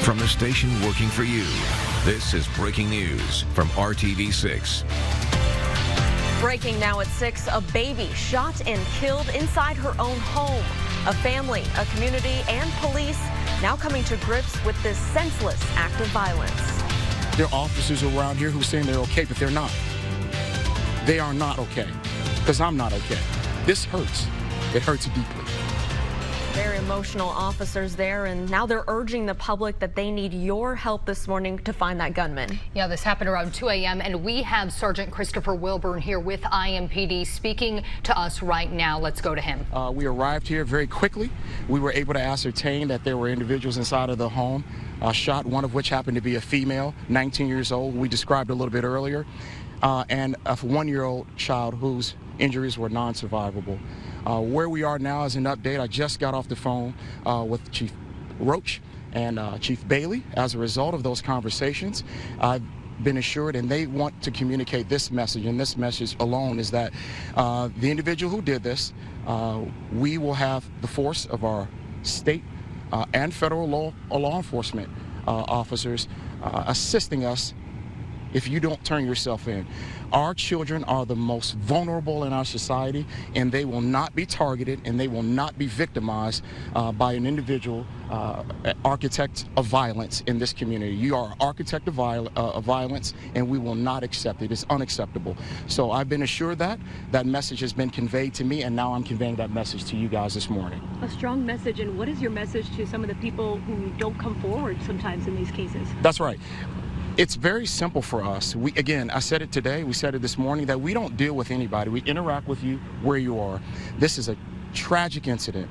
From the station working for you, this is breaking news from RTV6. Breaking now at 6, a baby shot and killed inside her own home. A family, a community, and police now coming to grips with this senseless act of violence. There are officers around here who are saying they're okay, but they're not. They are not okay, because I'm not okay. This hurts. It hurts deeply. Very emotional officers there, and now they're urging the public that they need your help this morning to find that gunman. Yeah, this happened around 2 a.m. and we have Sergeant Christopher Wilburn here with IMPD speaking to us right now. Let's go to him. We arrived here very quickly. We were able to ascertain that there were individuals inside of the home shot, one of which happened to be a female, 19 years old, we described a little bit earlier, and a 1-year-old child whose injuries were non-survivable. Where we are now is an update. I just got off the phone with Chief Roach and Chief Bailey. As a result of those conversations, I've been assured, and they want to communicate this message, and this message alone is that the individual who did this, we will have the force of our state and federal law enforcement officers assisting us if you don't turn yourself in. Our children are the most vulnerable in our society, and they will not be targeted and they will not be victimized by an individual architect of violence in this community. You are an architect of violence, and we will not accept it. It's unacceptable. So I've been assured that message has been conveyed to me, and now I'm conveying that message to you guys this morning. A strong message. And what is your message to some of the people who don't come forward sometimes in these cases? That's right. It's very simple for us. Again, I said it today, we said it this morning, that we don't deal with anybody. We interact with you where you are. This is a tragic incident.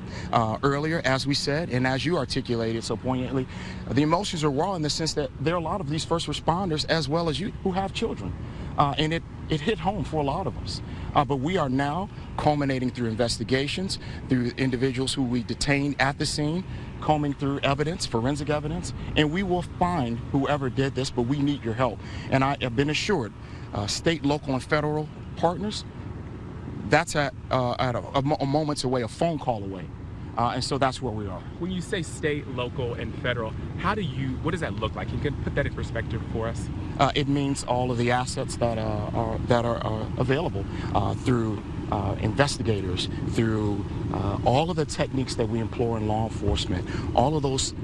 Earlier, as we said, and as you articulated so poignantly, the emotions are raw in the sense that there are a lot of these first responders, as well as you, who have children. And it hit home for a lot of us. But we are now culminating through investigations, through individuals who we detained at the scene, combing through evidence, forensic evidence, and we will find whoever did this, but we need your help. And I have been assured, state, local, and federal partners, that's at a moment's away, a phone call away. And so that's where we are. When you say state, local, and federal, what does that look like? You can put that in perspective for us. It means all of the assets that are available through investigators, through all of the techniques that we employ in law enforcement, all of those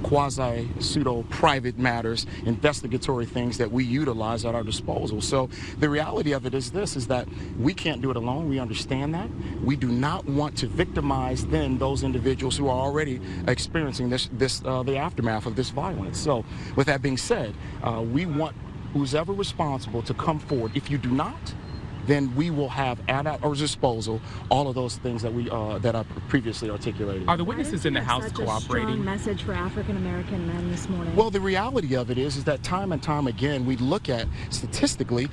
quasi-pseudo-private matters, investigatory things that we utilize at our disposal. So the reality of it is this, is that we can't do it alone. We understand that. We do not want to victimize then those individuals who are already experiencing the aftermath of this violence. So with that being said, we want who's ever responsible to come forward. If you do not, then we will have at our disposal all of those things that I previously articulated. Are the witnesses in the house cooperating? Such a strong message for African-American men this morning. Well, the reality of it is that time and time again, we look at statistically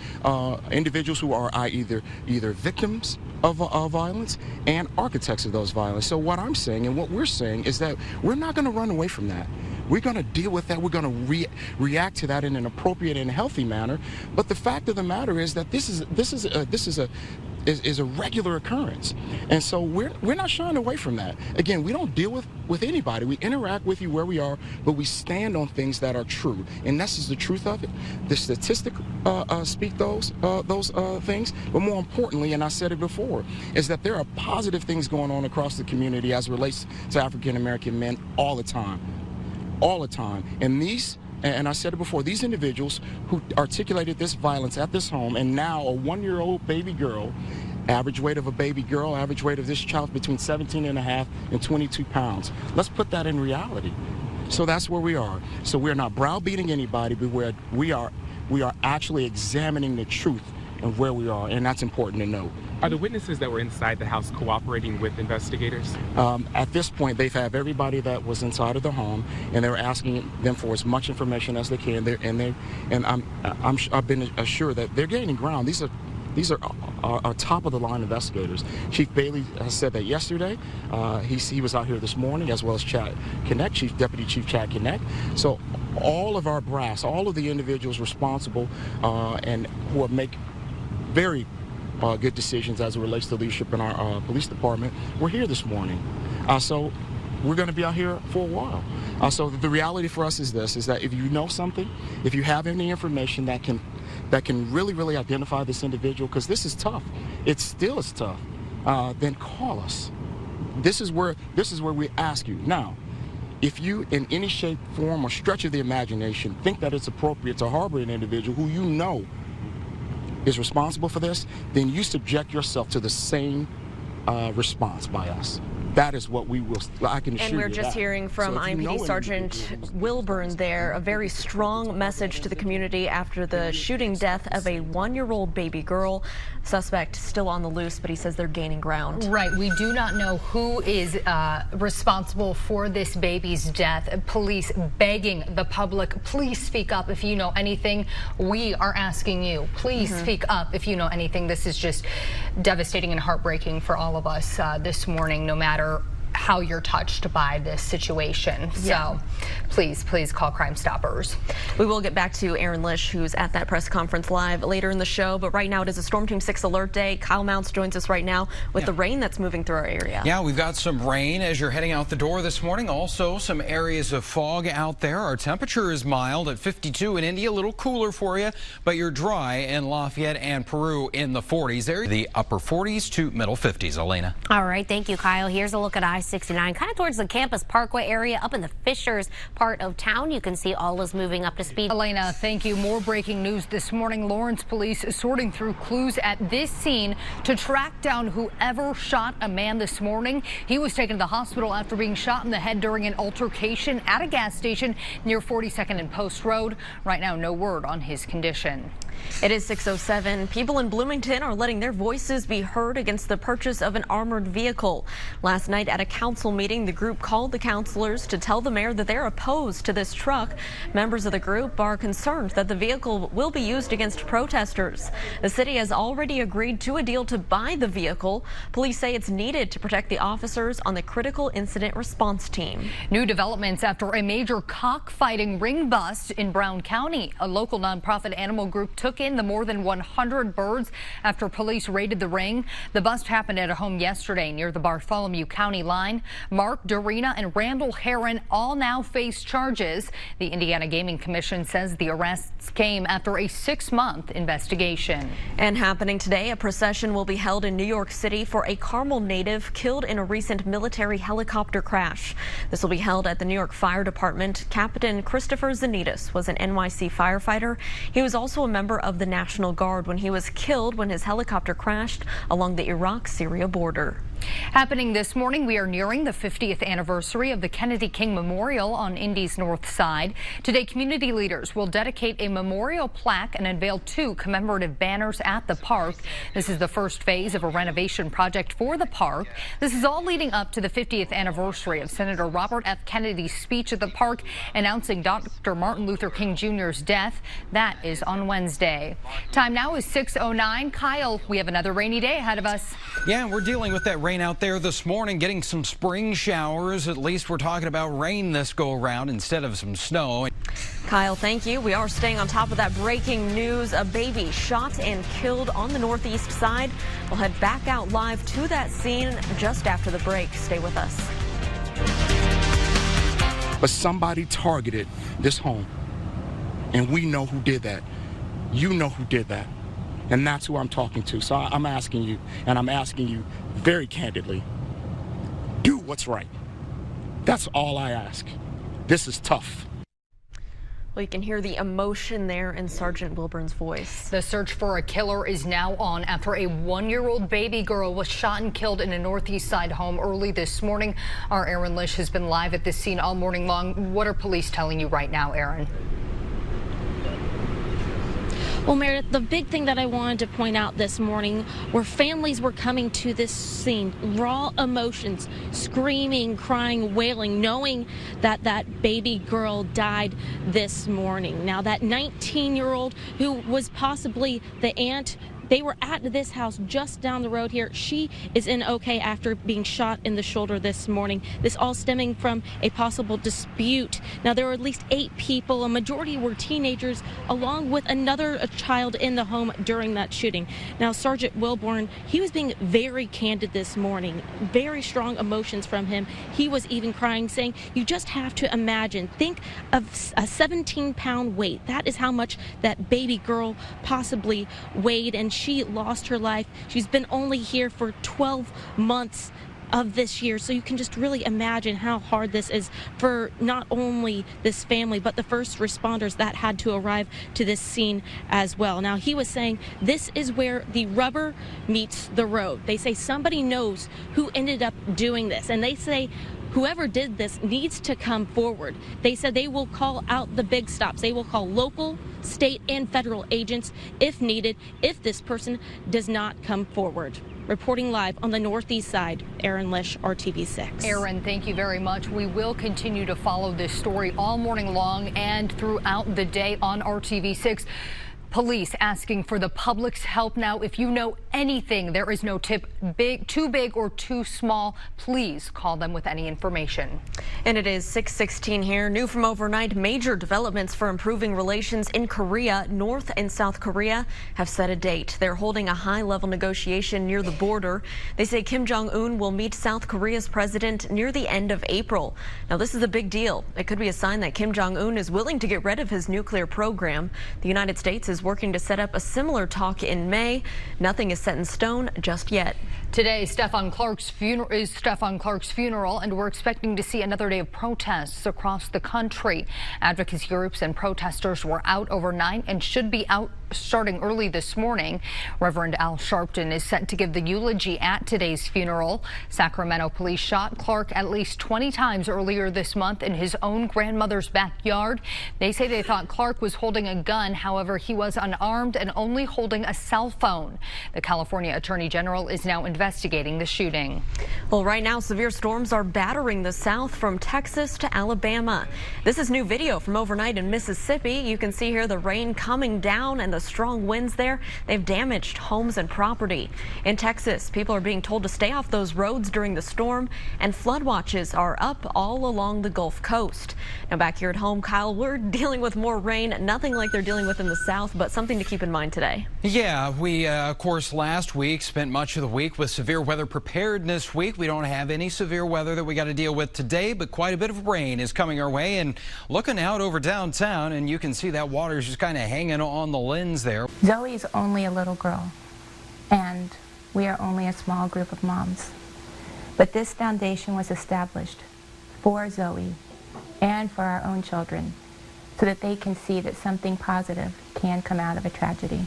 individuals who are either victims of violence and architects of those violence. So what I'm saying and what we're saying is that we're not going to run away from that. We're going to deal with that. We're going to react to that in an appropriate and healthy manner. But the fact of the matter is that this is a regular occurrence, and so we're not shying away from that. Again, we don't deal with anybody. We interact with you where we are, but we stand on things that are true, and this is the truth of it. The statistics speak those things, but more importantly, and I said it before, is that there are positive things going on across the community as it relates to African American men all the time. And I said it before, these individuals who articulated this violence at this home, and now a 1-year-old baby girl, average weight of a baby girl, average weight of this child between 17.5 and 22 pounds. Let's put that in reality. So that's where we are. So we're not browbeating anybody, but we are actually examining the truth of where we are, and that's important to know. Are the witnesses that were inside the house cooperating with investigators? At this point, they've had everybody that was inside of the home, and they're asking them for as much information as they can. I've been assured that they're gaining ground. These are our top-of-the-line investigators. Chief Bailey has said that yesterday. He was out here this morning, as well as Chad Connect, Deputy Chief Chad Connect. So all of our brass, all of the individuals responsible and who will make very good decisions as it relates to leadership in our police department, we're here this morning. So we're going to be out here for a while. So the reality for us is this, is that if you know something, if you have any information that can really identify this individual, because this is tough, it still is tough, then call us. This is where we ask you. Now, if you, in any shape, form, or stretch of the imagination, think that it's appropriate to harbor an individual who you know is responsible for this, then you subject yourself to the same response by us. That is what we will, I can assure you. And we're just hearing from IMPD Sergeant Wilburn there, a very strong message to the community after the shooting death of a 1-year-old baby girl. Suspect still on the loose, but he says they're gaining ground. Right. We do not know who is responsible for this baby's death. Police begging the public, please speak up if you know anything. We are asking you, please speak up if you know anything. This is just devastating and heartbreaking for all of us this morning, no matter how you're touched by this situation. So please call Crime Stoppers. We will get back to Aaron Lish, who's at that press conference live later in the show, but right now it is a Storm Team 6 alert day. Kyle Mounts joins us right now with the rain that's moving through our area. Yeah, we've got some rain as you're heading out the door this morning. Also some areas of fog out there. Our temperature is mild at 52 in Indy, a little cooler for you, but you're dry in Lafayette and Peru in the 40s. There, the upper 40s to middle 50s. Elena. All right, thank you, Kyle. Here's a look at I-69, kind of towards the Campus Parkway area up in the Fishers part of town. You can see all is moving up to speed. Elena, thank you. More breaking news this morning. Lawrence police sorting through clues at this scene to track down whoever shot a man this morning. He was taken to the hospital after being shot in the head during an altercation at a gas station near 42nd and Post Road. Right now, no word on his condition. It is 6:07. People in Bloomington are letting their voices be heard against the purchase of an armored vehicle. Last night at a council meeting, the group called the councilors to tell the mayor that they're opposed to this truck. Members of the group are concerned that the vehicle will be used against protesters. The city has already agreed to a deal to buy the vehicle. Police say it's needed to protect the officers on the critical incident response team. New developments after a major cockfighting ring bust in Brown County. A local nonprofit animal group took in the more than 100 birds after police raided the ring. The bust happened at a home yesterday near the Bartholomew County line. Mark, Dorena, and Randall Heron all now face charges. The Indiana Gaming Commission says the arrests came after a 6-month investigation. And happening today, a procession will be held in New York City for a Carmel native killed in a recent military helicopter crash. This will be held at the New York Fire Department. Captain Christopher Zanitas was an NYC firefighter. He was also a member of the National Guard when he was killed when his helicopter crashed along the Iraq-Syria border. Happening this morning, we are nearing the 50th anniversary of the Kennedy King Memorial on Indy's north side. Today, community leaders will dedicate a memorial plaque and unveil 2 commemorative banners at the park. This is the first phase of a renovation project for the park. This is all leading up to the 50th anniversary of Senator Robert F. Kennedy's speech at the park announcing Dr. Martin Luther King Jr.'s death. That is on Wednesday. Time now is 6:09. Kyle, we have another rainy day ahead of us. Yeah, we're dealing with that rain out there this morning, getting some spring showers. At least we're talking about rain this go around instead of some snow. Kyle, thank you. We are staying on top of that breaking news. A baby shot and killed on the northeast side. We'll head back out live to that scene just after the break. Stay with us. But somebody targeted this home, and we know who did that. You know who did that. And that's who I'm talking to. So I'm asking you, and I'm asking you very candidly, do what's right. That's all I ask. This is tough. Well, you can hear the emotion there in Sergeant Wilburn's voice. The search for a killer is now on after a 1-year-old baby girl was shot and killed in a northeast side home early this morning. Our Aaron Lish has been live at this scene all morning long. What are police telling you right now, Aaron? Well, Meredith, the big thing that I wanted to point out this morning were families were coming to this scene, raw emotions, screaming, crying, wailing, knowing that that baby girl died this morning. Now, that 19-year-old who was possibly the aunt They were at this house just down the road here. She is in okay after being shot in the shoulder this morning. This all stemming from a possible dispute. Now, there were at least 8 people. A majority were teenagers, along with another child in the home during that shooting. Now, Sergeant Wilborn, he was being very candid this morning. Very strong emotions from him. He was even crying, saying, you just have to imagine, think of a 17-pound weight. That is how much that baby girl possibly weighed, and she lost her life. She's been only here for 12 months of this year, so you can just really imagine how hard this is for not only this family but the first responders that had to arrive to this scene as well. Now, he was saying this is where the rubber meets the road. They say somebody knows who ended up doing this, and they say whoever did this needs to come forward. They said they will call out the big stops. They will call local, state, and federal agents if needed, if this person does not come forward. Reporting live on the northeast side, Erin Lish, RTV6. Erin, thank you very much. We will continue to follow this story all morning long and throughout the day on RTV6. Police asking for the public's help now. If you know anything, there is no tip too big or too small. Please call them with any information. And it is 6:16 here. New from overnight, major developments for improving relations in Korea. North and South Korea have set a date. They're holding a high-level negotiation near the border. They say Kim Jong-un will meet South Korea's president near the end of April. Now, this is a big deal. It could be a sign that Kim Jong-un is willing to get rid of his nuclear program. The United States is working to set up a similar talk in May. Nothing is set in stone just yet. Today is Stefan Clark's funeral, and we're expecting to see another day of protests across the country. Advocacy groups and protesters were out overnight and should be out starting early this morning. Reverend Al Sharpton is set to give the eulogy at today's funeral. Sacramento police shot Clark at least 20 times earlier this month in his own grandmother's backyard. They say they thought Clark was holding a gun. However, he was unarmed and only holding a cell phone. The California Attorney General is now investigating the shooting. Well, right now, severe storms are battering the South from Texas to Alabama. This is new video from overnight in Mississippi. You can see here the rain coming down and the strong winds there. They've damaged homes and property. In Texas, people are being told to stay off those roads during the storm, and flood watches are up all along the Gulf Coast. Now, back here at home, Kyle, we're dealing with more rain. Nothing like they're dealing with in the South, but something to keep in mind today. Yeah, we, of course, last week spent much of the week with Severe Weather Preparedness Week. We don't have any severe weather that we got to deal with today, but quite a bit of rain is coming our way. And looking out over downtown, and you can see that water is just kind of hanging on the lens there. Zoe's only a little girl, and we are only a small group of moms. But this foundation was established for Zoe and for our own children, so that they can see that something positive can come out of a tragedy.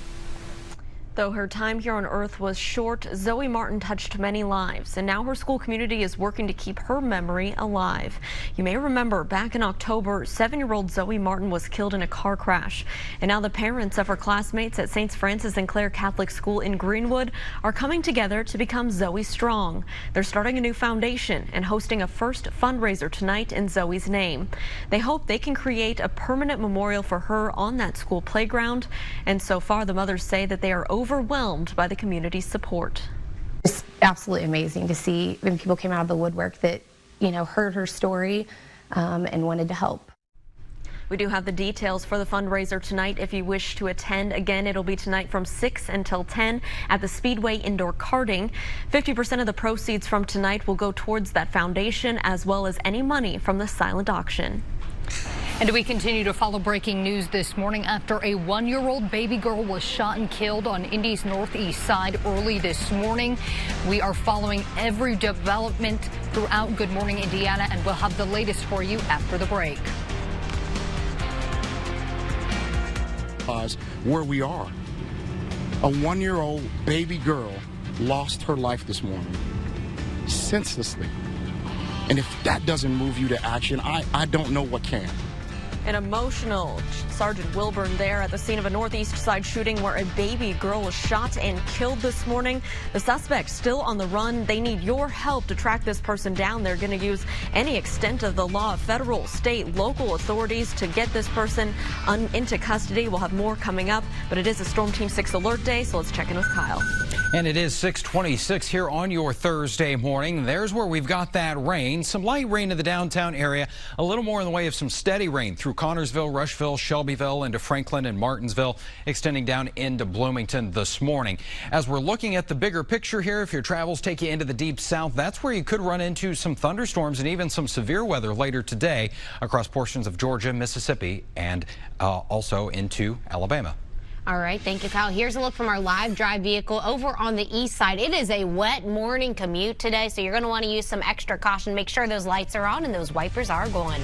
Though her time here on Earth was short, Zoe Martin touched many lives, and now her school community is working to keep her memory alive. You may remember back in October, 7-year-old Zoe Martin was killed in a car crash. And now the parents of her classmates at St. Francis and Clare Catholic School in Greenwood are coming together to become Zoe Strong. They're starting a new foundation and hosting a first fundraiser tonight in Zoe's name. They hope they can create a permanent memorial for her on that school playground. And so far, the mothers say that they are overwhelmed by the community's support. It's absolutely amazing to see when people came out of the woodwork that, heard her story and wanted to help. We do have the details for the fundraiser tonight if you wish to attend. Again, it'll be tonight from 6 until 10 at the Speedway Indoor Karting. 50% of the proceeds from tonight will go towards that foundation, as well as any money from the silent auction. And we continue to follow breaking news this morning after a 1-year-old baby girl was shot and killed on Indy's northeast side early this morning. We are following every development throughout Good Morning Indiana, and we'll have the latest for you after the break. Where we are. A 1-year-old baby girl lost her life this morning, senselessly. And if that doesn't move you to action, I don't know what can. An emotional Sergeant Wilburn there at the scene of a northeast side shooting where a baby girl was shot and killed this morning. The suspect still on the run. They need your help to track this person down. They're going to use any extent of the law, federal, state, local authorities to get this person into custody. We'll have more coming up, but it is a Storm Team 6 alert day, so let's check in with Kyle. And it is 6:26 here on your Thursday morning. There's where we've got that rain. Some light rain in the downtown area. A little more in the way of some steady rain through Connorsville, Rushville, Shelbyville, into Franklin and Martinsville, extending down into Bloomington this morning. As we're looking at the bigger picture here, if your travels take you into the deep south, that's where you could run into some thunderstorms and even some severe weather later today across portions of Georgia, Mississippi, and also into Alabama. All right, thank you, Kyle. Here's a look from our live drive vehicle over on the east side. It is a wet morning commute today, so you're going to want to use some extra caution. Make sure those lights are on and those wipers are going.